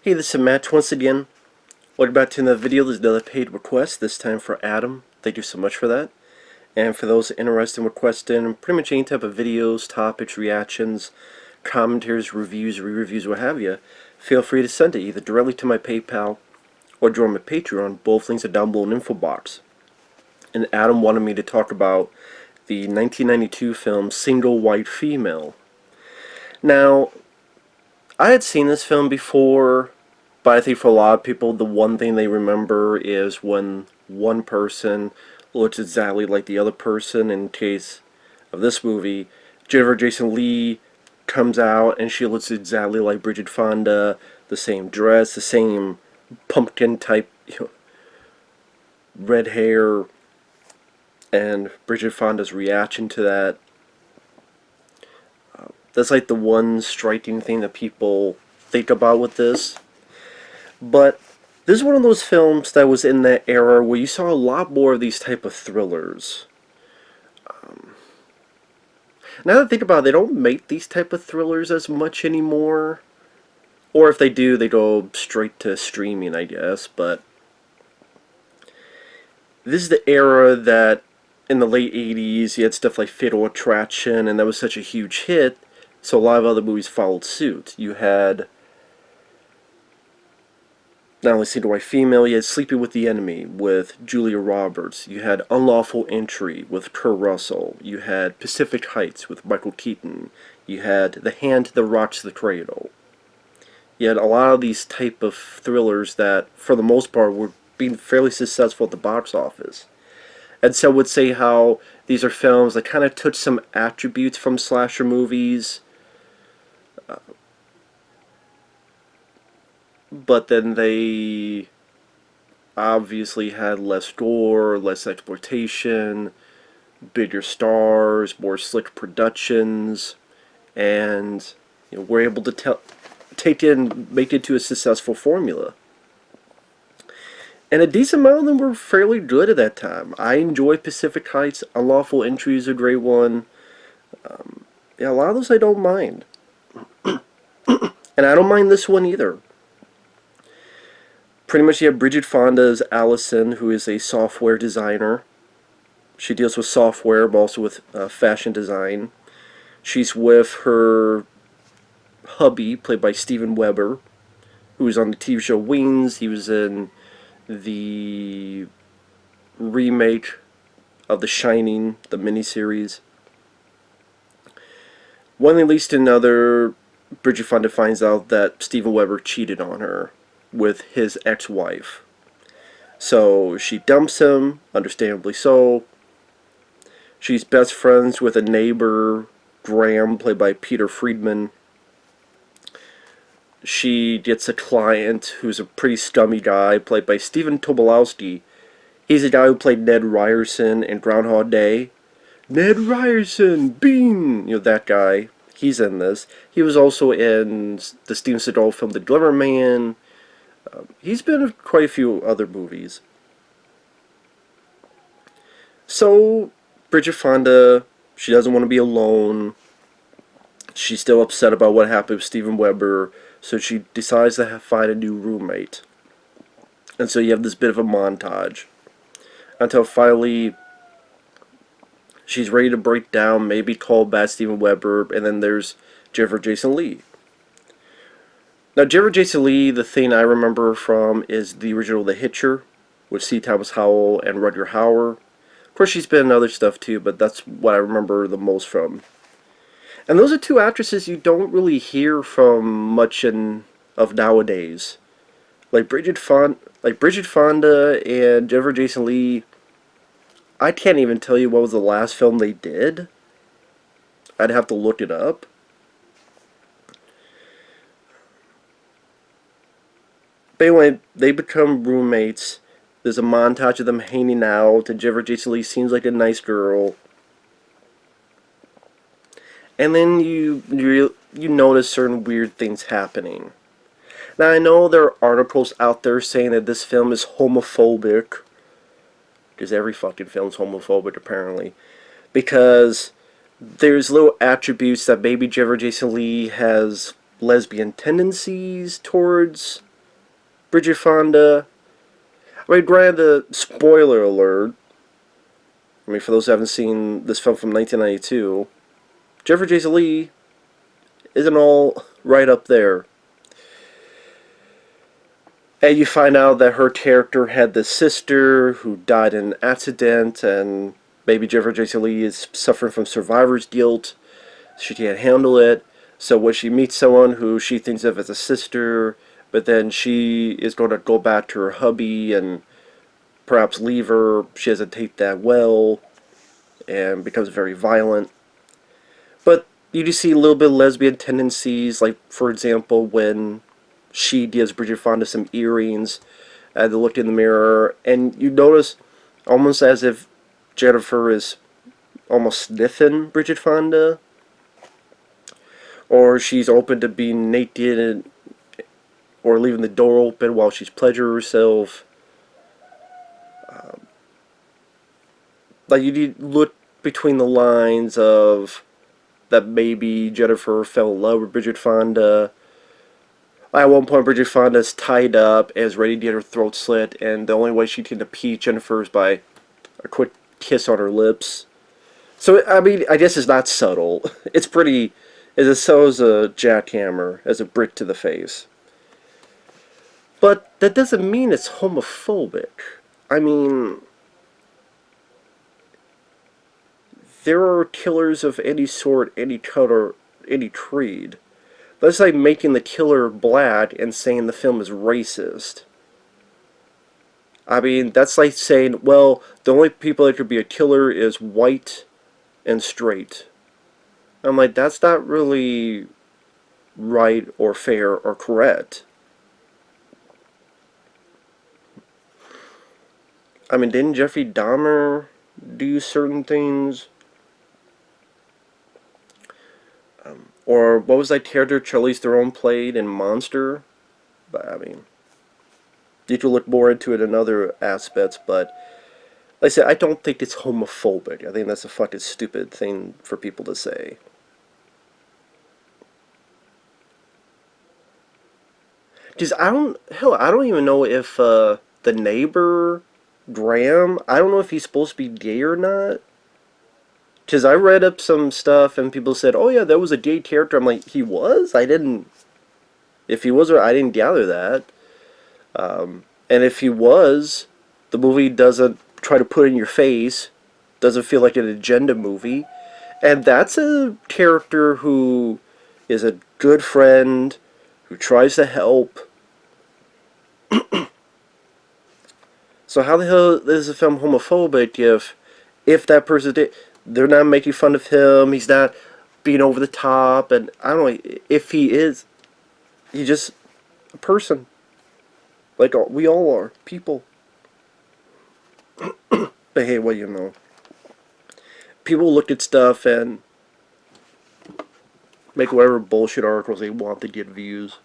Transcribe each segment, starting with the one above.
Hey, this is Matt once again. Welcome back to another video. There's another paid request, this time for Adam. Thank you so much for that. And for those interested in requesting pretty much any type of videos, topics, reactions, commentaries, reviews, re-reviews, what have you, feel free to send it either directly to my PayPal or join my Patreon. Both links are down below in the info box. And Adam wanted me to talk about the 1992 film Single White Female. Now, I had seen this film before, but I think for a lot of people, the one thing they remember is when one person looks exactly like the other person. In case of this movie, Jennifer Jason Leigh comes out and she looks exactly like Bridget Fonda, the same dress, the same pumpkin type, red hair, and Bridget Fonda's reaction to that. That's like the one striking thing that people think about with this. But this is one of those films that was in that era where you saw a lot more of these type of thrillers. Now that I think about it, they don't make these type of thrillers as much anymore. Or if they do, they go straight to streaming, I guess. But this is the era that in the late 80s you had stuff like Fatal Attraction, and that was such a huge hit, so a lot of other movies followed suit. You had not only Single White Female, you had Sleeping with the Enemy with Julia Roberts. You had Unlawful Entry with Kurt Russell. You had Pacific Heights with Michael Keaton. You had The Hand That Rocks the Cradle. You had a lot of these type of thrillers that, for the most part, were being fairly successful at the box office. And so I would say how these are films that kind of took some attributes from slasher movies, but then they obviously had less gore, less exploitation, bigger stars, more slick productions, and were able to make it to a successful formula. And a decent amount of them were fairly good at that time. I enjoy Pacific Heights. Unlawful Entry is a great one. Yeah, a lot of those I don't mind. And I don't mind this one either. Pretty much you have Bridget Fonda as Allison, who is a software designer. She deals with software, but also with fashion design. She's with her hubby, played by Steven Weber, who was on the TV show Wings. He was in the remake of The Shining, the miniseries. One thing leads to another. Bridget Fonda finds out that Steven Weber cheated on her with his ex-wife. So she dumps him, understandably so. She's best friends with a neighbor, Graham, played by Peter Friedman. She gets a client who's a pretty scummy guy, played by Stephen Tobolowsky. He's a guy who played Ned Ryerson in Groundhog Day. Ned Ryerson, Bean! That guy. He's in this. He was also in the Steven Seagal film The Glimmer Man. He's been in quite a few other movies. So, Bridget Fonda, she doesn't want to be alone. She's still upset about what happened with Steven Weber, so she decides to find a new roommate. And so you have this bit of a montage. Until finally, she's ready to break down, maybe call back Steven Weber, and then there's Jennifer Jason Leigh. Now, Jennifer Jason Leigh, the thing I remember from is the original The Hitcher, with C. Thomas Howell and Rutger Hauer. Of course, she's been in other stuff too, but that's what I remember the most from. And those are two actresses you don't really hear from much of nowadays. Like Bridget Fonda and Jennifer Jason Leigh, I can't even tell you what was the last film they did. I'd have to look it up. But anyway, they become roommates. There's a montage of them hanging out, and Jennifer Jason Leigh seems like a nice girl. And then you notice certain weird things happening. Now, I know there are articles out there saying that this film is homophobic, because every fucking film's homophobic apparently, because there's little attributes that maybe Jennifer Jason Leigh has lesbian tendencies towards Bridget Fonda. I mean, granted, spoiler alert. I mean, for those who haven't seen this film from 1992, Jeffrey Jason Leigh isn't all right up there. And you find out that her character had this sister who died in an accident, and maybe Jeffrey Jason Leigh is suffering from survivor's guilt. She can't handle it. So when she meets someone who she thinks of as a sister, but then she is going to go back to her hubby and perhaps leave her, she doesn't take that well and becomes very violent. But you do see a little bit of lesbian tendencies, like, for example, when she gives Bridget Fonda some earrings and they look in the mirror, and you notice almost as if Jennifer is almost sniffing Bridget Fonda, or she's open to being naked and, or leaving the door open while she's pleasuring herself. Like, you need to look between the lines of that maybe Jennifer fell in love with Bridget Fonda. At one point, Bridget Fonda is tied up, is ready to get her throat slit, and the only way she can appease Jennifer is by a quick kiss on her lips. So, I mean, I guess it's not subtle. It's pretty, as subtle as a jackhammer, as a brick to the face. But that doesn't mean it's homophobic. I mean, there are killers of any sort, any color, any creed. That's like making the killer black and saying the film is racist. I mean, that's like saying, well, the only people that could be a killer is white and straight. I'm like, that's not really right or fair or correct. I mean, didn't Jeffrey Dahmer do certain things? Or what was that character Charlize Theron played in Monster? But I mean, you could look more into it in other aspects, but like I said, I don't think it's homophobic. I think that's a fucking stupid thing for people to say. Because I don't even know if the neighbor, Graham, I don't know if he's supposed to be gay or not. Because I read up some stuff and people said, oh yeah, that was a gay character. I'm like, he was? I didn't... If he was, I didn't gather that. And if he was, the movie doesn't try to put it in your face. Doesn't feel like an agenda movie. And that's a character who is a good friend, who tries to help. So how the hell is the film homophobic if that person did... They're not making fun of him, he's not being over the top, and I don't know, if he is, he's just a person. Like we all are, people. But hey, what you know. People look at stuff and make whatever bullshit articles they want to get views.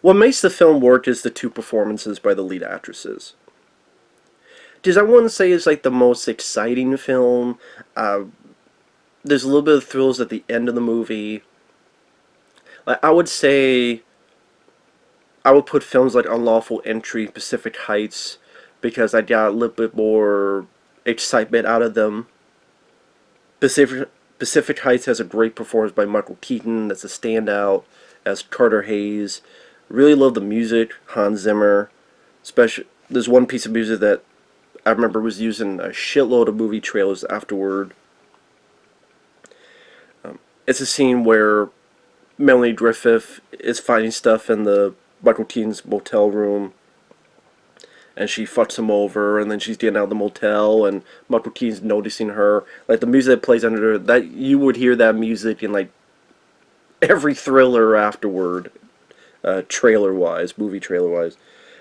What makes the film work is the two performances by the lead actresses. Because I wouldn't say it's like the most exciting film. There's a little bit of thrills at the end of the movie. I would say I would put films like Unlawful Entry, Pacific Heights, because I got a little bit more excitement out of them. Pacific Heights has a great performance by Michael Keaton. That's a standout as Carter Hayes. Really love the music, Hans Zimmer. There's one piece of music that I remember was used in a shitload of movie trailers afterward. It's a scene where Melanie Griffith is finding stuff in the Michael Keaton's motel room, and she fucks him over, and then she's getting out of the motel, and Michael Keaton's noticing her. Like, the music that plays under that, you would hear that music in like every thriller afterward. Trailer-wise, movie trailer-wise.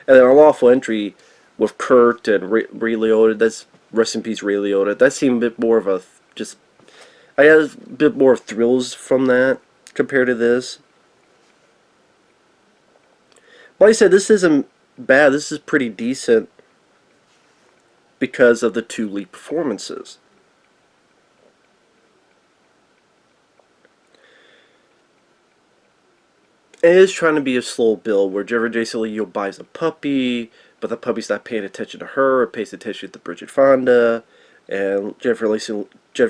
And then Unlawful Entry with Kurt and Ray Liotta, that's, rest in peace Ray Liotta, that seemed a bit more of a, just, I had a bit more thrills from that compared to this. Like I said, this isn't bad, this is pretty decent because of the two lead performances. It is trying to be a slow build where Jennifer Jason Leigh buys a puppy, but the puppy's not paying attention to her, it pays attention to Bridget Fonda, and Jennifer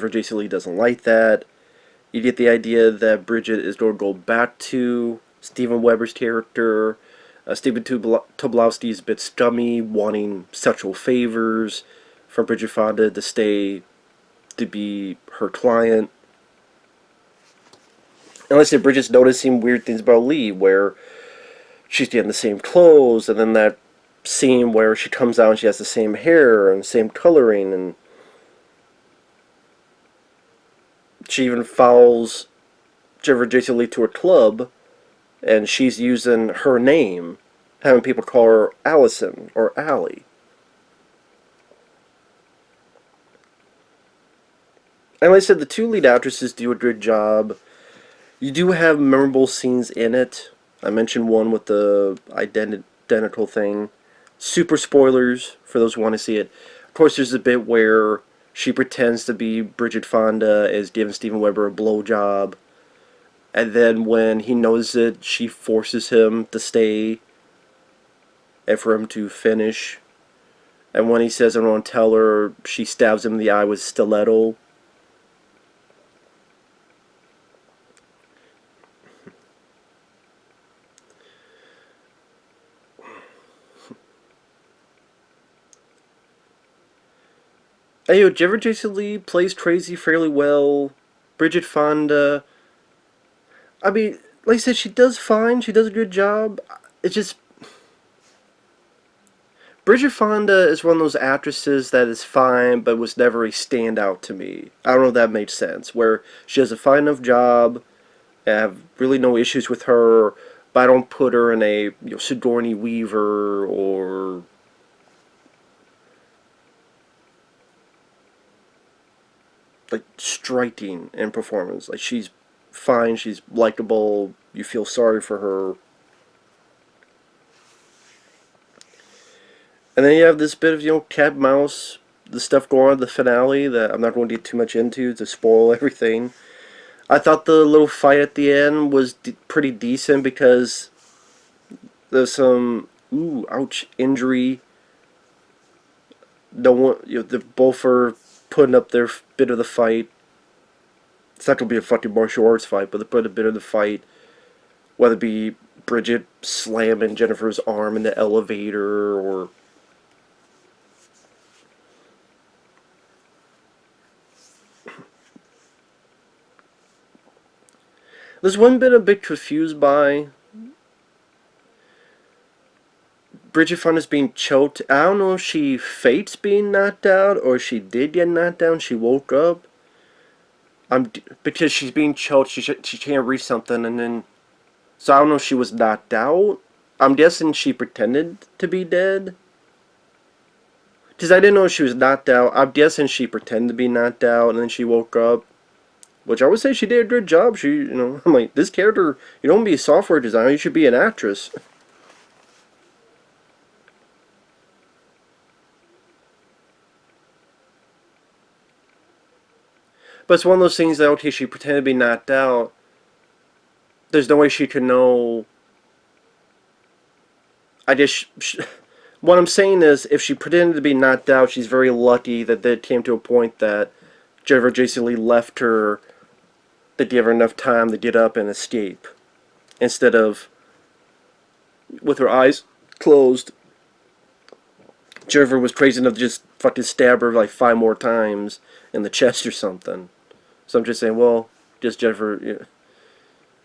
Jason Leigh doesn't like that. You get the idea that Bridget is going to go back to Steven Weber's character. Stephen Tobolowsky is a bit scummy, wanting sexual favors from Bridget Fonda to stay to be her client. And let's say Bridget's noticing weird things about Leigh, where she's getting the same clothes, and then that scene where she comes out and she has the same hair and same coloring, and she even follows Jennifer Jason Leigh to a club, and she's using her name, having people call her Allison or Allie. And like I said, the two lead actresses do a good job. You do have memorable scenes in it. I mentioned one with the identical thing. Super spoilers for those who want to see it. Of course, there's a bit where she pretends to be Bridget Fonda, is giving Steven Weber a blowjob, and then when he knows it, she forces him to stay and for him to finish. And when he says, "I don't want to tell her," she stabs him in the eye with a stiletto. Hey, yo, Jennifer Jason Leigh plays crazy fairly well. Bridget Fonda, I mean, like I said, she does fine. She does a good job. It's just Bridget Fonda is one of those actresses that is fine, but was never a standout to me. I don't know if that makes sense. Where she does a fine enough job, I have really no issues with her, but I don't put her in a Sigourney Weaver or like striking in performance. Like she's fine, she's likable, you feel sorry for her. And then you have this bit of, cat mouse, the stuff going on in the finale that I'm not going to get too much into to spoil everything. I thought the little fight at the end was pretty decent because there's some, ooh, ouch, injury. No one, they both are putting up their bit of the fight. It's not going to be a fucking martial arts fight, but they put a bit of the fight. Whether it be Bridget slamming Jennifer's arm in the elevator, or there's one bit I'm a bit confused by. Bridget Fonda's being choked. I don't know if she faked being knocked out or she did get knocked down. She woke up. Because she's being choked. She can't reach something, and then so I don't know if she was knocked out. I'm guessing she pretended to be dead. Because I didn't know if she was knocked out. I'm guessing she pretended to be knocked out, and then she woke up. Which I would say she did a good job. I'm like, this character, you don't be a software designer, you should be an actress. But it's one of those things that, okay, she pretended to be knocked out. There's no way she could know. I guess, what I'm saying is, if she pretended to be knocked out, she's very lucky that it came to a point that Jennifer Jason Leigh left her to give her enough time to get up and escape. Instead of, with her eyes closed, Jennifer was crazy enough to just fucking stab her like 5 more times in the chest or something. So I'm just saying, well, just Jennifer,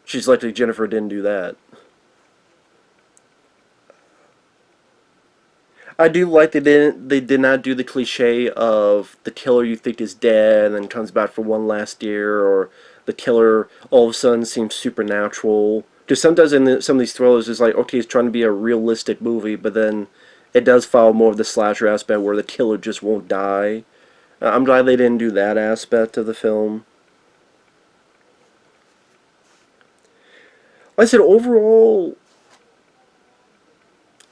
she's likely Jennifer didn't do that. I do like they did not do the cliche of the killer you think is dead and then comes back for one last year, or the killer all of a sudden seems supernatural. Because sometimes in some of these thrillers, it's like, okay, it's trying to be a realistic movie, but then it does follow more of the slasher aspect where the killer just won't die. I'm glad they didn't do that aspect of the film. Like I said, overall,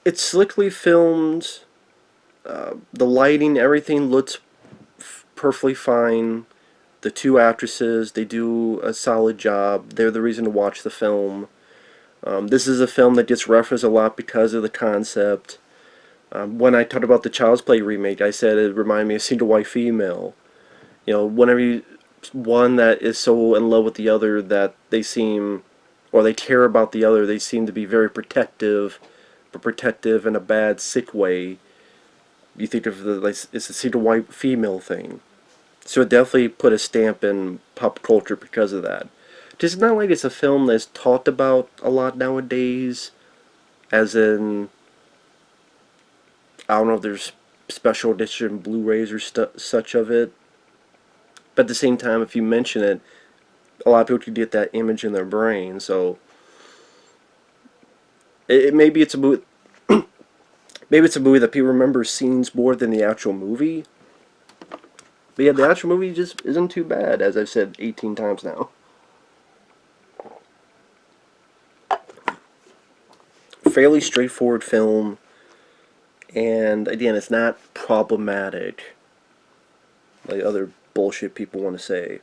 it's slickly filmed. The lighting, everything looks perfectly fine. The two actresses, they do a solid job. They're the reason to watch the film. This is a film that gets referenced a lot because of the concept. When I talked about the Child's Play remake, I said it reminded me of Single White Female. You know, whenever you, one that is so in love with the other that they seem, or they care about the other, they seem to be very protective, but protective in a bad, sick way. You think of the, like, it's a Single White Female thing. So it definitely put a stamp in pop culture because of that. Just not like it's a film that's talked about a lot nowadays, as in, I don't know if there's special edition Blu-rays or such of it. But at the same time, if you mention it, a lot of people can get that image in their brain. So maybe it's a movie. Maybe it's a movie that people remember scenes more than the actual movie. But yeah, the actual movie just isn't too bad, as I've said 18 times now. Fairly straightforward film, and again, it's not problematic like other bullshit people want to say.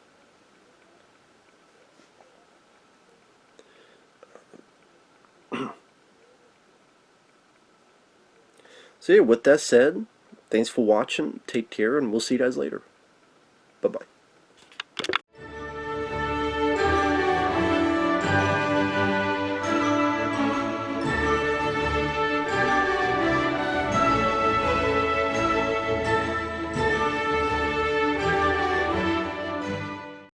So yeah, with that said, thanks for watching, take care, and we'll see you guys later.